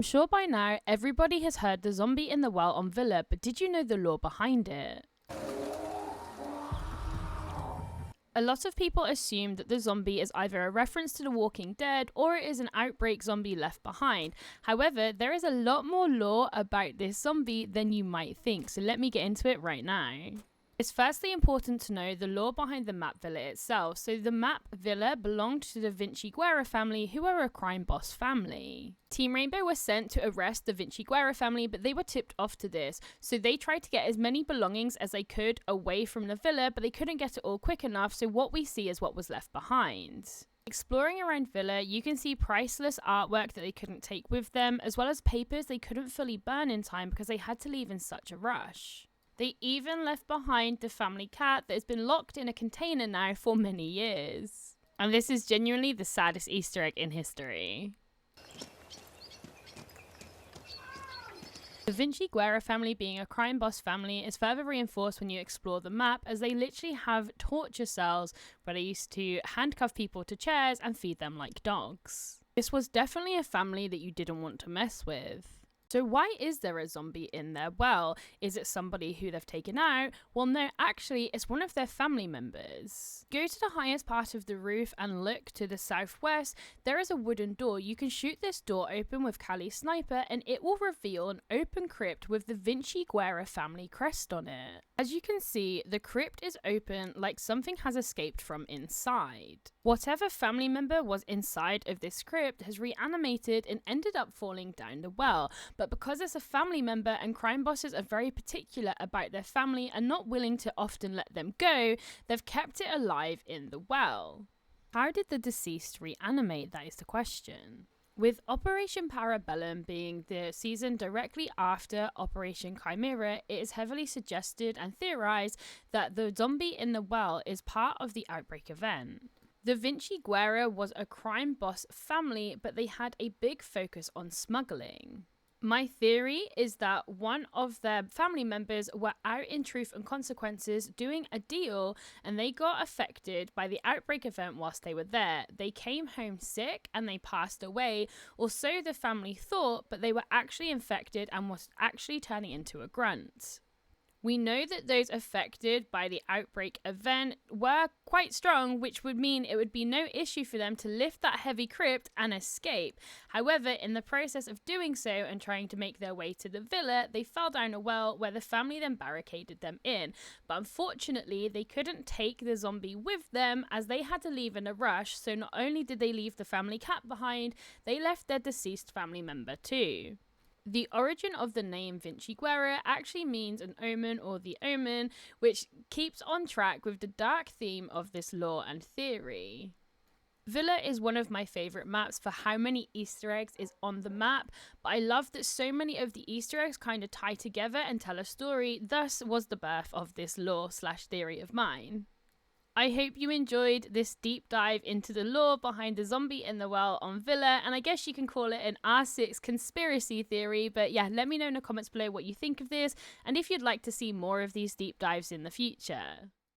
I'm sure by now everybody has heard the zombie in the well on Villa, but did you know the lore behind it? A lot of people assume that the zombie is either a reference to The Walking Dead or it is an outbreak zombie left behind. However, there is a lot more lore about this zombie than you might think, so let me get into it right now. It's firstly important to know the lore behind the Map Villa itself. So the Map Villa belonged to the Vinci Guerra family, who were a crime boss family. Team Rainbow was sent to arrest the Vinci Guerra family, but they were tipped off to this. So they tried to get as many belongings as they could away from the villa, but they couldn't get it all quick enough, so what we see is what was left behind. Exploring around Villa, you can see priceless artwork that they couldn't take with them, as well as papers they couldn't fully burn in time because they had to leave in such a rush. They even left behind the family cat that has been locked in a container now for many years. And this is genuinely the saddest Easter egg in history. The Vinci Guerra family being a crime boss family is further reinforced when you explore the map, as they literally have torture cells where they used to handcuff people to chairs and feed them like dogs. This was definitely a family that you didn't want to mess with. So why is there a zombie in there? Well, is it somebody who they've taken out? Well, no, actually, it's one of their family members. Go to the highest part of the roof and look to the southwest. There is a wooden door. You can shoot this door open with Kali Sniper and it will reveal an open crypt with the Vinci Guerra family crest on it. As you can see, the crypt is open like something has escaped from inside. Whatever family member was inside of this crypt has reanimated and ended up falling down the well. But because it's a family member and crime bosses are very particular about their family and not willing to often let them go, they've kept it alive in the well. How did the deceased reanimate? That is the question. With Operation Parabellum being the season directly after Operation Chimera, it is heavily suggested and theorized that the zombie in the well is part of the outbreak event. The Vinci Guerra was a crime boss family, but they had a big focus on smuggling. My theory is that one of their family members were out in Truth and Consequences doing a deal and they got affected by the outbreak event whilst they were there. They came home sick and they passed away, or so the family thought, but they were actually infected and was actually turning into a grunt. We know that those affected by the outbreak event were quite strong, which would mean it would be no issue for them to lift that heavy crypt and escape. However, in the process of doing so and trying to make their way to the villa, they fell down a well where the family then barricaded them in. But unfortunately, they couldn't take the zombie with them as they had to leave in a rush, so not only did they leave the family cat behind, they left their deceased family member too. The origin of the name Vinci Guerra actually means an omen or the omen, which keeps on track with the dark theme of this lore and theory. Villa is one of my favourite maps for how many Easter eggs is on the map, but I love that so many of the Easter eggs kind of tie together and tell a story, thus was the birth of this lore/theory of mine. I hope you enjoyed this deep dive into the lore behind the zombie in the well on Villa, and I guess you can call it an R6 conspiracy theory, but yeah, let me know in the comments below what you think of this, and if you'd like to see more of these deep dives in the future.